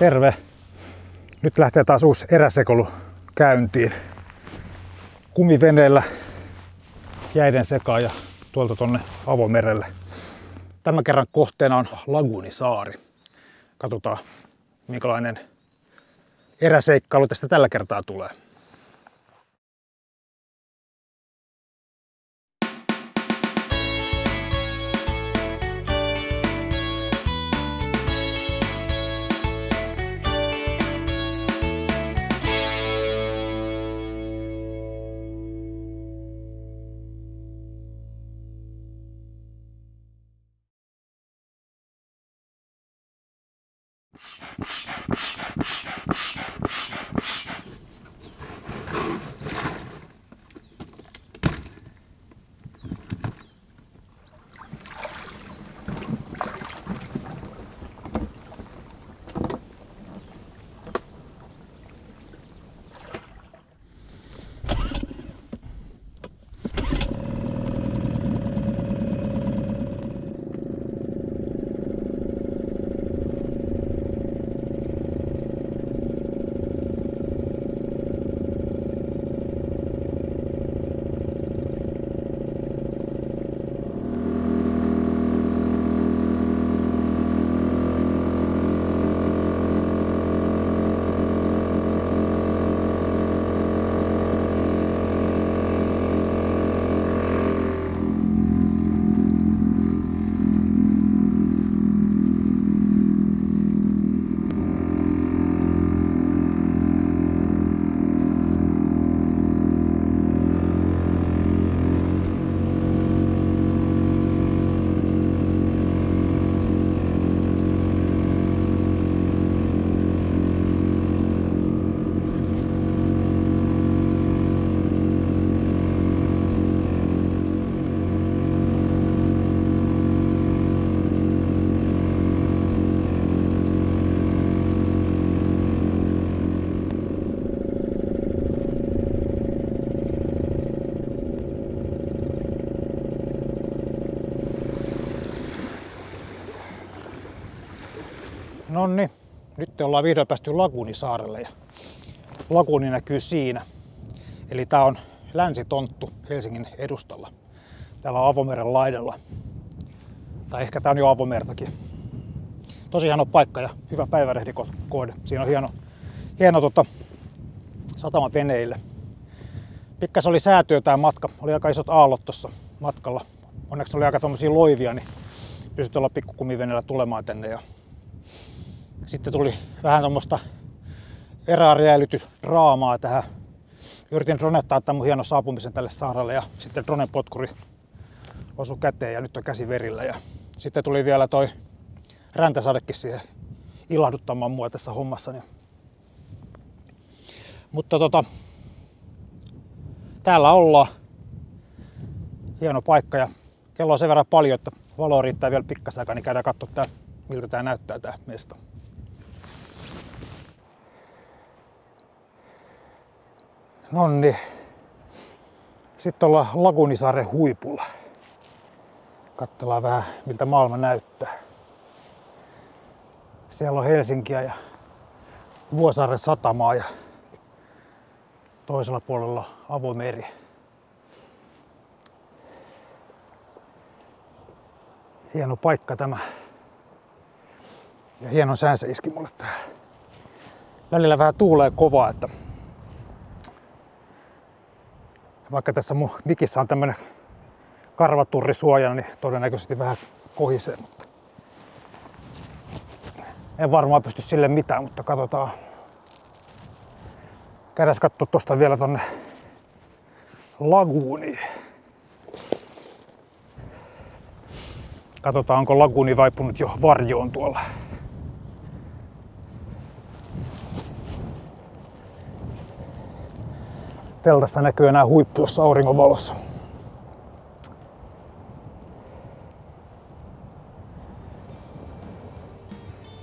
Terve! Nyt lähtee taas uusi eräsekoilu käyntiin. Kumiveneellä jäiden sekaan ja tuolta tonne avomerelle. Tämän kerran kohteena on Laguunisaari. Katsotaan minkälainen eräseikkailu tästä tällä kertaa tulee. Nonni, nyt ollaan vihdoin päästy Laguunisaarelle ja laguuni näkyy siinä. Eli tää on länsitonttu Helsingin edustalla. Täällä on avomeren laidalla. Tai ehkä tää on jo avomertakin. Tosi hieno paikka ja hyvä päivärehdikohde. Siinä on hieno satama veneille. Pikkas oli säätyö tää matka. Oli aika isot aallot tuossa matkalla. Onneksi oli aika tommosia loivia, niin pystyi olla pikkukumiveneellä tulemaan tänne. Ja sitten tuli vähän tommoista eräräjäilytysdraamaa tähän. Yritin dronettaa tämän mun hienon saapumisen tälle saarelle ja sitten dronen potkuri osui käteen ja nyt on käsi verillä. Ja sitten tuli vielä toi räntäsadekin siihen ilahduttamaan mua tässä hommassa. Mutta täällä ollaan. Hieno paikka ja kello on sen verran paljon, että valoa riittää vielä pikkasen aikaa, niin käydään katsomaan miltä tää näyttää tää mesta. Nonni. Sitten ollaan Laguunisaaren huipulla. Katsellaan vähän miltä maailma näyttää. Siellä on Helsinkiä ja Vuosaaren satamaa ja toisella puolella avomeri. Hieno paikka tämä. Ja hieno sään se iski mulle tähän. Välillä vähän tuulee kovaa, että vaikka tässä mun mikissä on tämmönen karvaturrisuoja, niin todennäköisesti vähän kohisee, mutta en varmaan pysty sille mitään, mutta katsotaan. Käydään katsoa tosta vielä tonne laguuniin. Katsotaan, onko laguuni vaipunut jo varjoon tuolla. Teltasta näkyy enää huippu jossa auringonvalossa.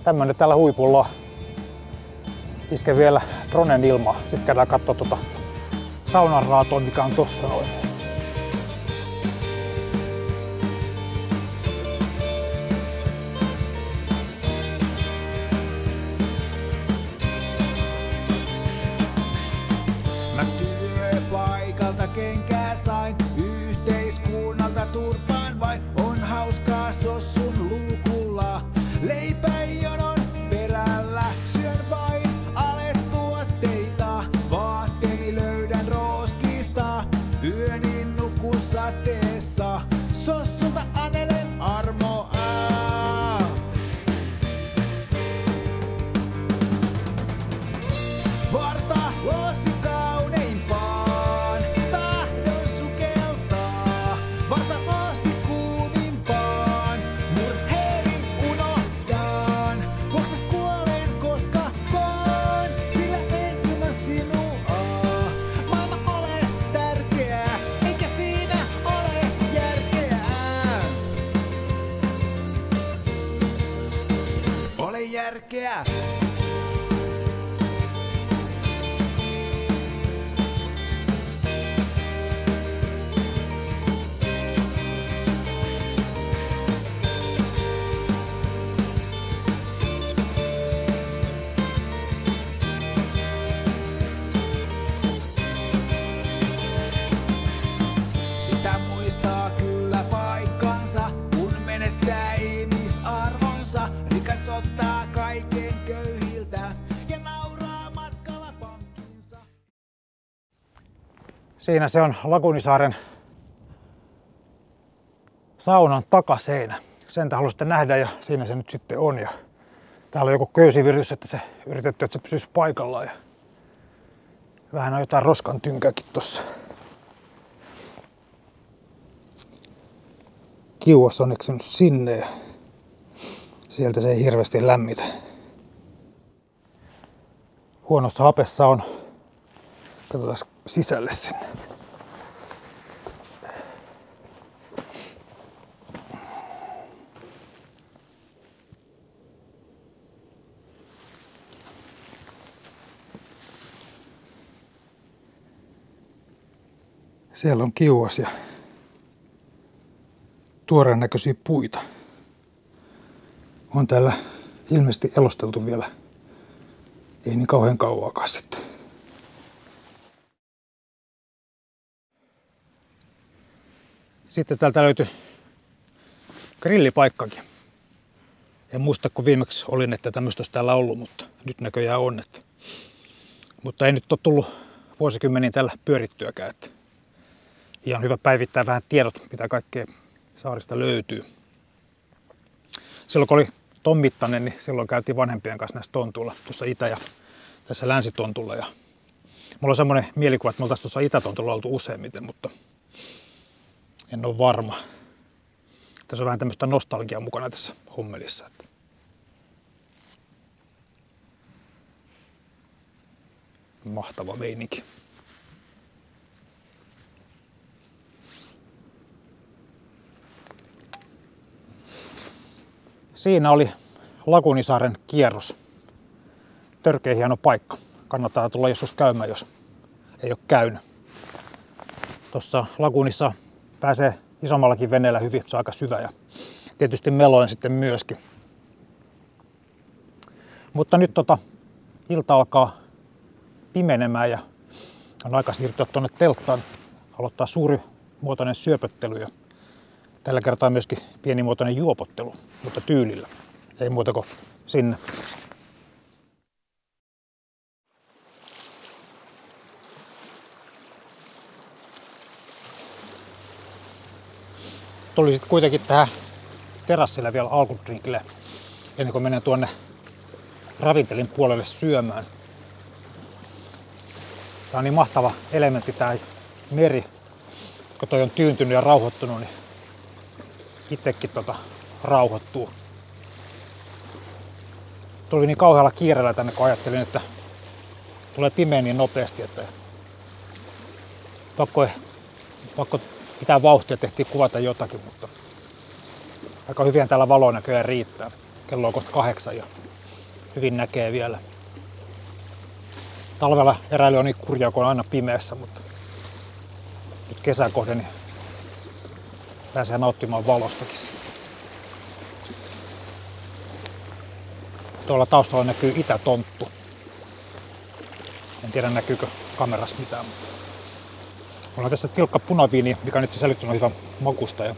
Tämmönen täällä huipulla. Isken vielä dronen ilmaa. Sitten käydään katsoa saunanraatoa, mikä on tossa noin. järkeä. Sitä muistaa kyllä paikkansa, kun menettää ihmisarvonsa. Rikas ottaa kaiken köyhiltä ja nauraa matkalla pankkinsa. Siinä se on Lagunisaaren saunan takaseinä. Sen halusitte nähdä ja siinä se nyt sitten on. Ja täällä on joku köysiviritys, että se yritetty, että se pysyisi paikallaan. Ja vähän on jotain roskan tynkääkin tossa. Kiuas on eksynyt sinne ja sieltä se ei hirveästi lämmitä. Huonossa hapessa on. Katsotaan sisälle sinne. Siellä on kiuas ja tuoreen näköisiä puita. On täällä ilmeisesti elosteltu vielä. Ei niin kauhean kauaakaan sitten. Sitten täältä löytyi grillipaikkakin. En muista kun viimeksi olin, että tämmöistä olisi täällä ollut, mutta nyt näköjään on. Mutta ei nyt ole tullut vuosikymmeniin täällä pyörittyäkään. Että ihan hyvä päivittää vähän tiedot, mitä kaikkea saarista löytyy. Silloin kun oli ton mittainen, niin silloin käytiin vanhempien kanssa näissä tontuilla, tuossa Itä- ja tässä Länsitontulla. Ja mulla on semmoinen mielikuva, että me oltaisiin tuossa Itätontulla oltu useimmiten, mutta en ole varma. Tässä on vähän tämmöistä nostalgiaa mukana tässä hommelissa. Mahtava meininki. Siinä oli Lagunisaaren kierros. Törkeä hieno paikka. Kannattaa tulla joskus käymään, jos ei ole käynyt. Tuossa lagunissa pääsee isommallakin veneellä hyvin, se on aika syvä ja tietysti meloin sitten myöskin. Mutta nyt ilta alkaa pimenemään ja on aika siirtyä tuonne telttaan, aloittaa suurimuotoinen syöpöttely ja tällä kertaa myöskin pienimuotoinen juopottelu, mutta tyylillä. Ei muuta kuin sinne. Tuli sitten kuitenkin tähän terassille vielä alkudrinkille ennen kuin menen tuonne ravintelin puolelle syömään. Tää on niin mahtava elementti tää meri. Kun toi on tyyntynyt ja rauhoittunut, niin itsekin rauhoittuu. Tuli niin kauhealla kiireellä tänne, kun ajattelin, että tulee pimeä niin nopeasti, että pakko pitää vauhtia, tehtiin kuvata jotakin, mutta aika hyvin täällä valoa näköjään riittää. Kello on kohta 8 ja hyvin näkee vielä. Talvella eräily on niin kurjaa, kun on aina pimeässä, mutta nyt kesän kohden niin pääsee nauttimaan valostakin sitten. Tuolla taustalla näkyy Itätonttu. En tiedä näkyykö kamerassa mitään, mutta mulla on tässä tilkka punaviini, mikä nyt sisällyttynyt hyvän makusta. Ja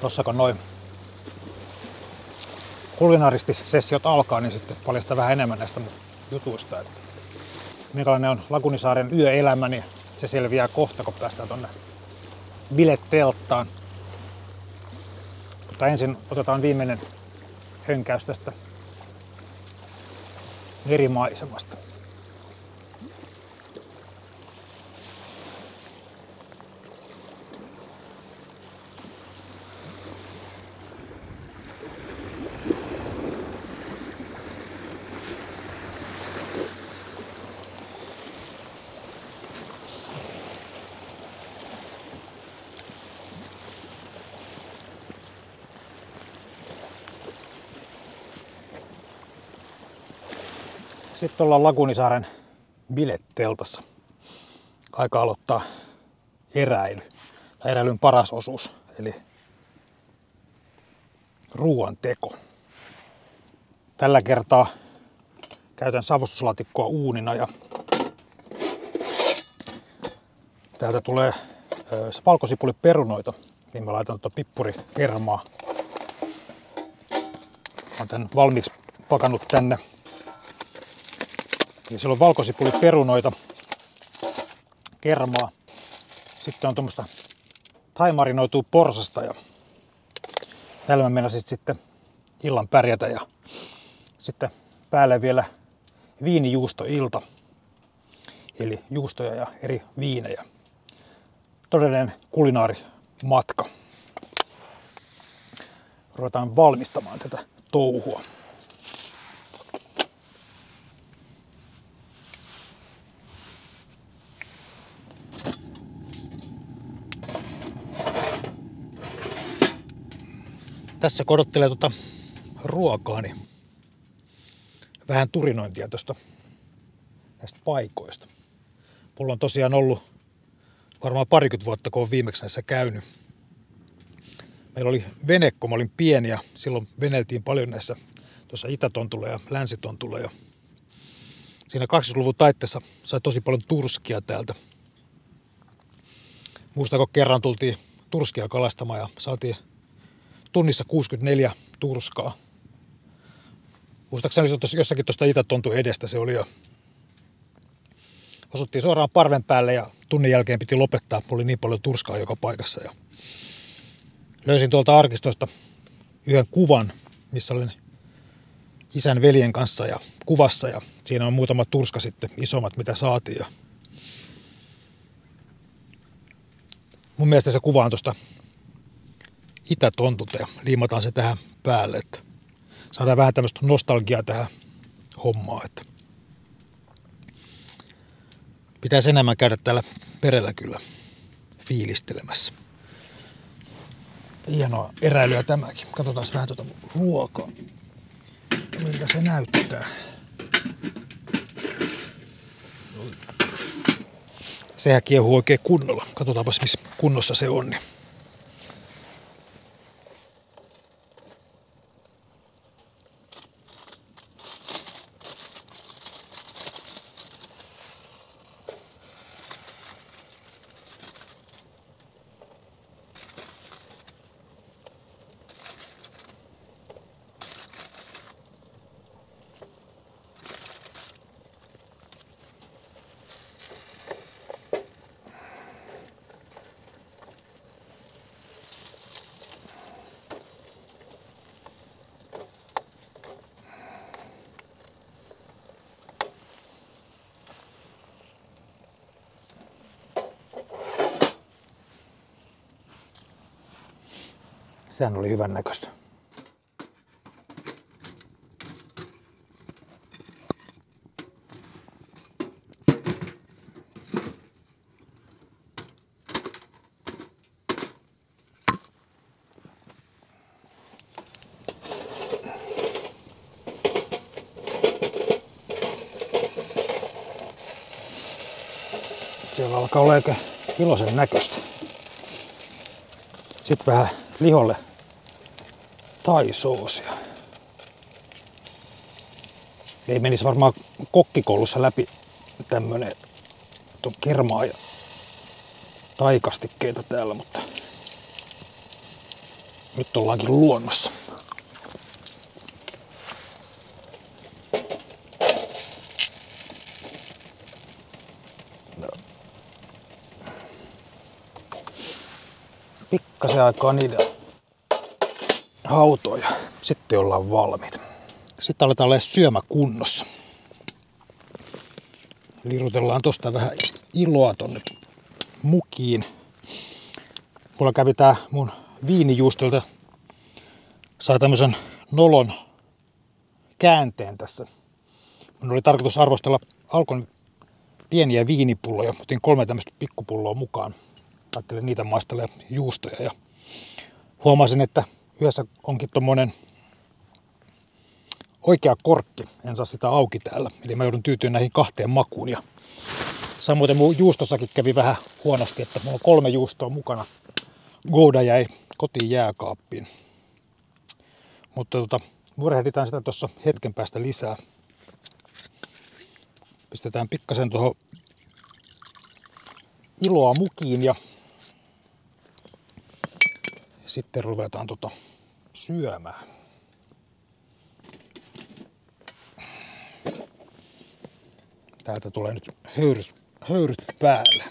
tossa kun noin kulinaaristis-sessiot alkaa, niin sitten paljastaa vähän enemmän näistä jutuista. Että minkälainen on Lagunisaaren yöelämä, niin se selviää kohta, kun päästään tonne biletelttaan. Mutta ensin otetaan viimeinen hönkäys tästä merimaisemasta. Sitten ollaan Lagunisaaren biletteltassa. Aika aloittaa eräily. Tai eräilyn paras osuus, eli ruoan teko. Tällä kertaa käytän savustuslaatikkoa uunina ja täältä tulee valkosipuliperunoita, niin mä laitan pippurikermaa. Olen tän valmiiksi pakannut tänne. Eli siellä on valkosipuliperunoita, kermaa. Sitten on tuommoista thaimarinoitua porsasta ja täällä mä meinasin sitten illan pärjätä ja sitten päälle vielä viinijuustoilta. Eli juustoja ja eri viinejä. Todellinen kulinaarimatka. Ruvetaan valmistamaan tätä touhua. Tässä kun odottelee ruokaani, vähän turinointia tuosta näistä paikoista. Mulla on tosiaan ollut varmaan 20 vuotta, kun olen viimeksi näissä käynyt. Meillä oli vene, kun mä olin pieni ja silloin veneltiin paljon näissä tuossa Itätontulla ja Länsitontulla. Ja siinä 80-luvun taitteessa sai tosi paljon turskia täältä. Muistan, kun kerran tultiin turskia kalastamaan ja saatiin tunnissa 64 turskaa. Muistaakseni jossakin tuosta Itätontun edestä se oli jo. Osuttiin suoraan parven päälle ja tunnin jälkeen piti lopettaa. Mulla oli niin paljon turskaa joka paikassa. Ja löysin tuolta arkistosta yhden kuvan, missä olin isän veljen kanssa ja kuvassa. Ja siinä on muutama turska sitten, isommat mitä saatiin. Ja mun mielestä se kuva on tuosta Itätontulta ja liimataan se tähän päälle, että saadaan vähän tämmöistä nostalgiaa tähän hommaan. Että pitäisi enemmän käydä täällä perellä kyllä fiilistelemässä. Hienoa eräilyä tämäkin. Katsotaan vähän tuota ruokaa. Miltä se näyttää. Sehän kiehuu oikein kunnolla. Katsotaanpas missä kunnossa se on. Sehän oli hyvän näköistä. Siellä alkaa olla aika iloisen näköistä. Sitten vähän liholle thaisoosia. Ei menisi varmaan kokkikoulussa läpi tämmönen kermaa ja taikastikkeita täällä, mutta nyt ollaankin luonnossa. Pikkasen aikaa niitä hautoja. Sitten ollaan valmiita. Sitten aletaan olla syömäkunnossa. Lirutellaan tosta vähän iloa tonne mukiin. Mulla kävi tää mun viinijuustolta. Sai tämmösen nolon käänteen tässä. Mun oli tarkoitus arvostella Alkon pieniä viinipulloja. Otin 3 tämmöistä pikkupulloa mukaan. Ajattelin niitä maistella juustoja ja huomasin, että yhdessä onkin tommonen oikea korkki. En saa sitä auki täällä. Eli mä joudun tyytymään näihin 2 makuun. Ja samoin mun juustossakin kävi vähän huonosti, että mulla on 3 juustoa mukana. Gouda jäi kotiin jääkaappiin. Mutta murehditaan sitä tuossa hetken päästä lisää. Pistetään pikkasen tuohon iloa mukiin ja sitten ruvetaan syömään. Täältä tulee nyt höyryt päälle.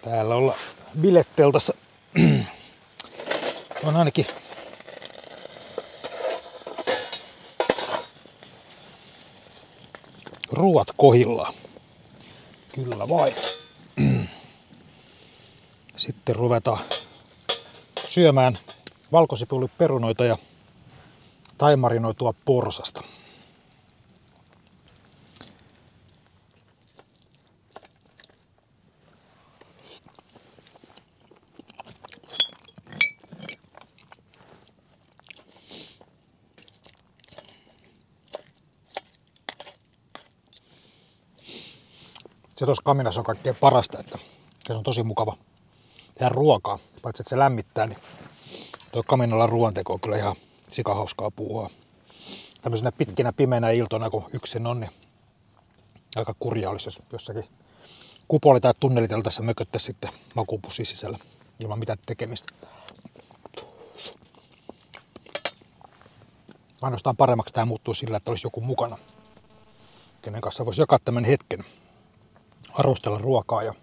Täällä ollaan biletteltassa. On ainakin ruuat kohillaan. Kyllä vain. Sitten ruvetaan syömään valkosipuliperunoita ja thaimarinoitua porsasta. Se tuossa kaminassa on kaikkein parasta, että se on tosi mukava tehdä ruokaa. Paitsi että se lämmittää, niin tuo kaminalla ruoanteko on kyllä ihan sikahauskaa puuhaa. Tämmöisenä pitkinä pimeinä iltoina, kun yksin on, niin aika kurjaa olisi, jos jossakin kupoli- tai tunneliteltassa mököttäisi sitten makupussi sisällä ilman mitään tekemistä. Ainoastaan paremmaksi tämä muuttuu sillä, että olisi joku mukana, kenen kanssa voisi jakaa tämän hetken. Arvostella ruokaa ja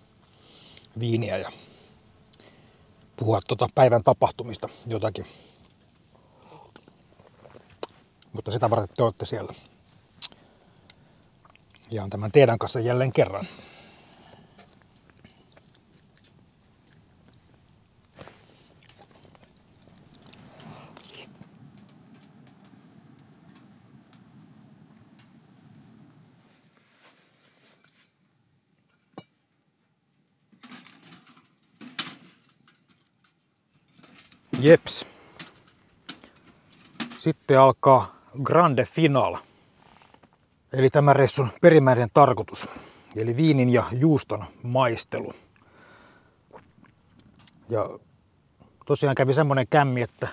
viiniä ja puhua päivän tapahtumista jotakin. Mutta sitä varten te olette siellä. Jaan tämän teidän kanssa jälleen kerran. Jeps. Sitten alkaa grande final. Eli tämän reissun perimmäinen tarkoitus. Eli viinin ja juuston maistelu. Ja tosiaan kävi semmonen kämmi, että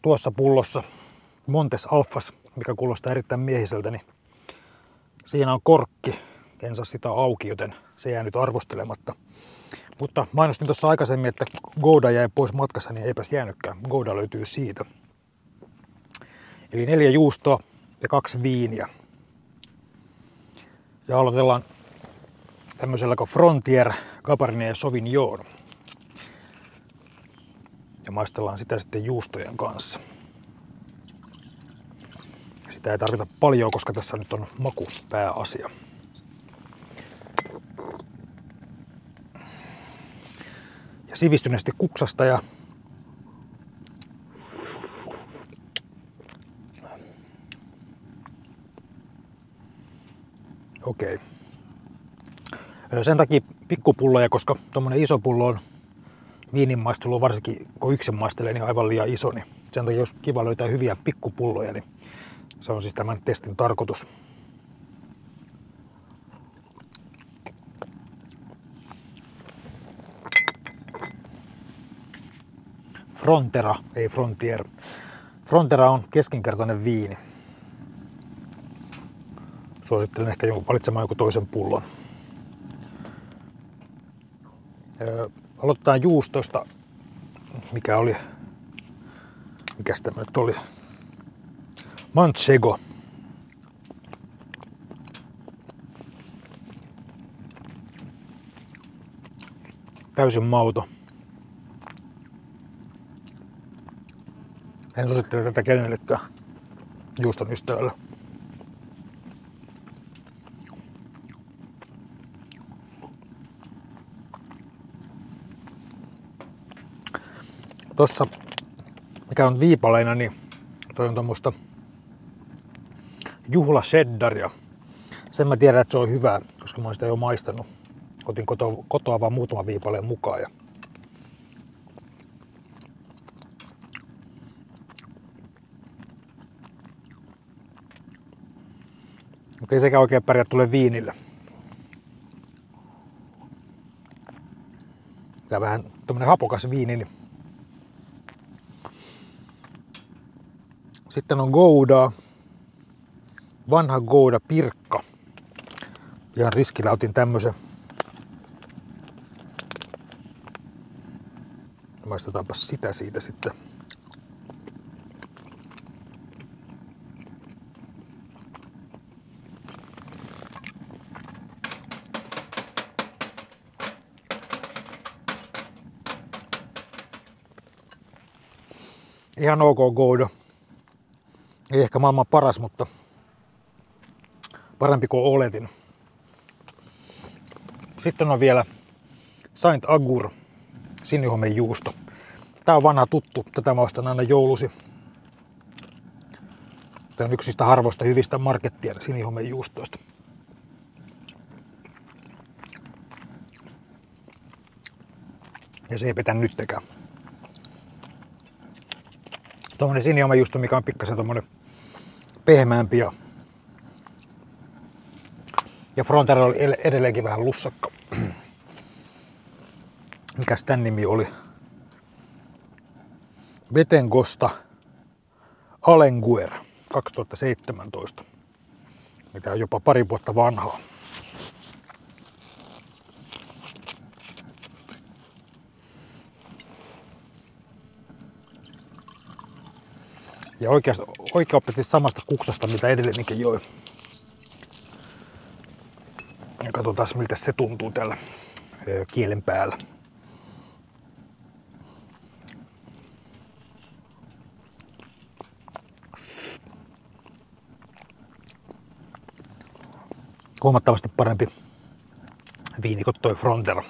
tuossa pullossa Montes Alfas, mikä kuulostaa erittäin miehiseltä, niin siinä on korkki. En saa sitä auki, joten se jää nyt arvostelematta. Mutta mainostin tuossa aikaisemmin, että Gouda jäi pois matkassa, niin eipäs jäänytkään. Gouda löytyy siitä. Eli 4 juustoa ja 2 viiniä. Ja aloitellaan tämmöisellä kuin Frontier, Cabernet ja Sauvignon. Ja maistellaan sitä sitten juustojen kanssa. Sitä ei tarvita paljon, koska tässä nyt on maku pääasia. Ja sivistyneesti kuksasta ja okei. Sen takia pikkupulloja, koska tommonen iso pullo on viininmaistelu, varsinkin kun yksin maistelee, niin aivan liian iso. Niin sen takia jos kiva löytää hyviä pikkupulloja, niin se on siis tämän testin tarkoitus. Frontera, ei Frontier. Frontera on keskinkertainen viini. Suosittelen ehkä valitsemaan joku toisen pullon. Aloitetaan juustosta, mikäs tämä nyt oli? Manchego. Täysin mauto. En suosittele tätä kenellekään juuston ystävälle. Tossa, mikä on viipaleina, niin toi on tommoista juhla cheddaria. Sen mä tiedän, että se on hyvää, koska mä oon sitä jo maistanut. Otin kotoa vaan muutama viipaleen mukaan. Mutta ei sekään oikein pärjää tule viinille. Tää vähän tämmönen hapokas viini. Niin. Sitten on Goudaa. Vanha Gouda Pirkka. Ihan riskillä otin tämmösen. Maistetaanpa sitä siitä sitten. Ihan ok Gouda. Ei ehkä maailman paras, mutta parempi kuin oletin. Sitten on vielä Saint Agur sinihomejuusto. Tää on vanha tuttu. Tätä mä ostan aina joulusi. Tää on yksi niistä harvoista hyvistä markettien sinihomejuustoista. Ja se ei petä nyttekään. Tuommoinen sinihomejuusto, mikä on pikkasen tommonen pehmeämpi ja Frontera oli edelleenkin vähän lussakka. Mikäs tän nimi oli? Betengosta Alenguer 2017. Mitä on jopa pari vuotta vanhaa. Ja oikeasti samasta kuksasta, mitä edellinenkin joi. Ja katsotaan miltä se tuntuu tällä kielen päällä. Huomattavasti parempi viini kuin toi Frontera.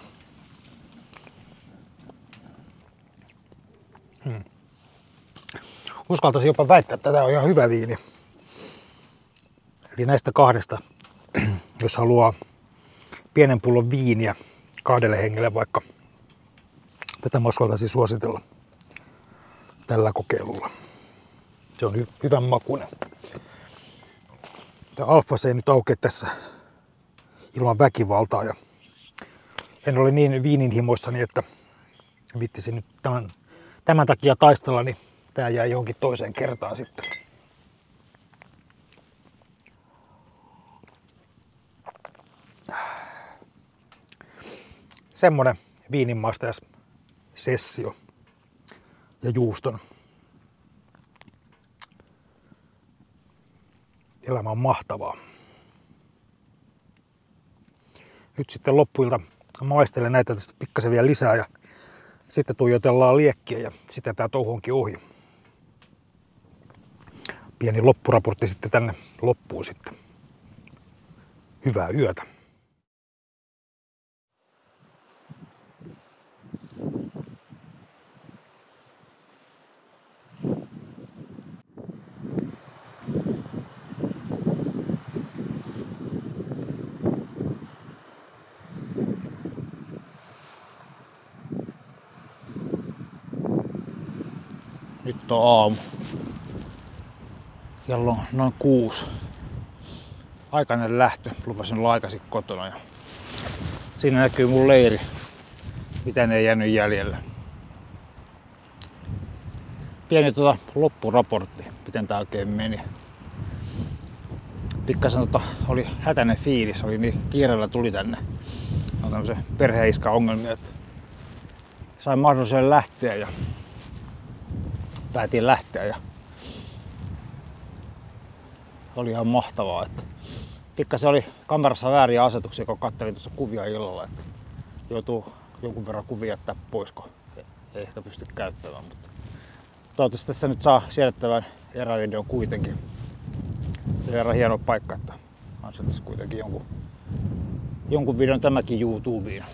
Uskaltaisin jopa väittää, että tämä on ihan hyvä viini. Eli näistä kahdesta, jos haluaa pienen pullon viiniä 2 hengelle vaikka, tätä mä uskaltaisin suositella tällä kokeilulla. Se on hyvän makuinen. Tämä alfa se ei nyt aukea tässä ilman väkivaltaa. Ja en ole niin viininhimoissani, että vittisin nyt tämän takia taistella, niin tää jää johonkin toiseen kertaan sitten. Semmonen viininmaistajassessio ja juuston. Elämä on mahtavaa. Nyt sitten loppuilta maistelen näitä tästä pikkasen vielä lisää ja sitten tuijotellaan liekkiä ja sitten tää touhu onkin ohi. Pieni loppuraportti sitten tänne loppuun sitten. Hyvää yötä. Nyt on aamu. Kello on noin 6. Aikainen lähtö. Lupasin olla aikaisin kotona. Ja siinä näkyy mun leiri. Mitä ne ei jäänyt jäljellä. Pieni loppuraportti. Miten tää oikein meni. Pikkasen oli hätäinen fiilis. Oli niin kiireellä tuli tänne. On tämmösen perheiska ongelmia. Että sain mahdollisuuden lähteä ja päätin lähteä ja oli ihan mahtavaa, että pikkasen oli kamerassa vääriä asetuksia, kun katselin tuossa kuvia illalla, että joutuu jonkun verran kuvia jättää pois, kun ei ehkä pysty käyttämään, mutta toivottavasti tässä nyt saa siedettävän erävideon kuitenkin. Se on verran hieno paikka, että ansaitsisi kuitenkin jonkun videon tämäkin YouTubeen.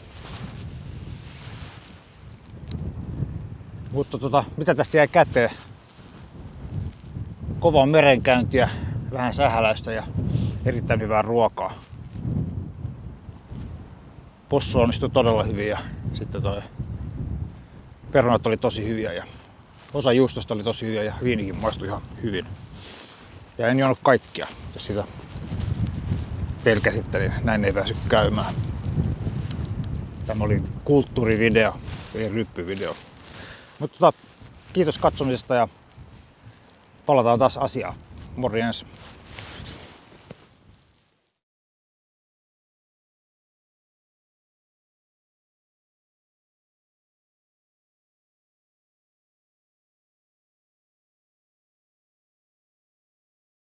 Mutta mitä tästä jäi käteen? Kovaa merenkäyntiä, vähän sähäläistä ja erittäin hyvää ruokaa. Possu onnistui todella hyvin ja sitten toi perunat oli tosi hyviä ja osa juustosta oli tosi hyviä ja viinikin maistui ihan hyvin. Ja en juonut kaikkia, jos sitä pelkäsitte, niin näin ei päässyt käymään. Tämä oli kulttuurivideo, ei ryppyvideo. Mutta kiitos katsomisesta ja palataan taas asiaan. Morjens!